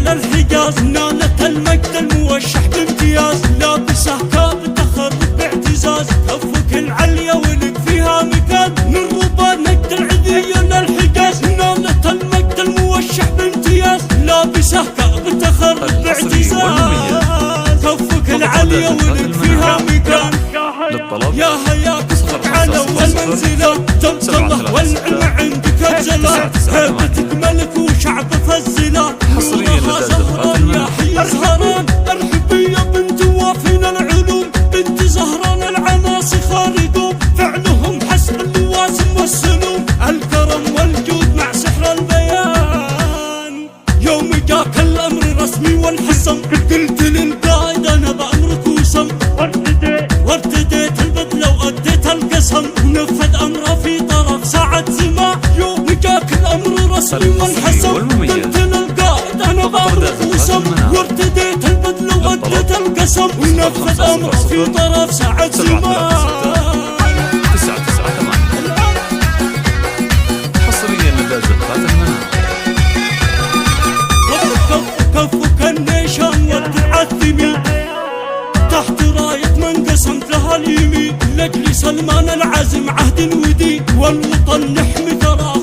للحجاز، نالت المجد الموشح بامتياز، لابسه كاب تخرج باعتزاز، كفك العليا ولك فيها مكان، من ربا نجد العذية للحجاز، نالت المجد الموشح بامتياز، لابسه كاب تخرج باعتزاز، كفك العليا ولك فيها مكان. يا هيا كفك على والمنزلة تمطله والعلم عندك الجلال، هيبتك ملك وشعب فزلة، نورها زهران يا حي زهران، الحبية بنت وافين العلوم، بنت زهران العناصي خالدون، فعلهم حسب اللوازم والسلوم، الكرم والجود مع سحر البيان. يوم جاك الامر رسمي والحسم، قلت للقائد انا بامرك وسم، وارتديت البدلة وأديت القسم، ونفذ أمره في طرف ساعة زمان. يوم جاك الأمر رسمي والحسم، قلت للقائد أنا بأمرك وسم، وارتديت البدلة وأديت القسم، ونفذ أمره في طرف ساعة زمان. 998 حصريا لدى زفات المنام. كفك النيشان والتعثمي، تحت راية من قسمت لها اليمين، لأجل سلمان العزم عهد ودي، والوطن نحمي ثراه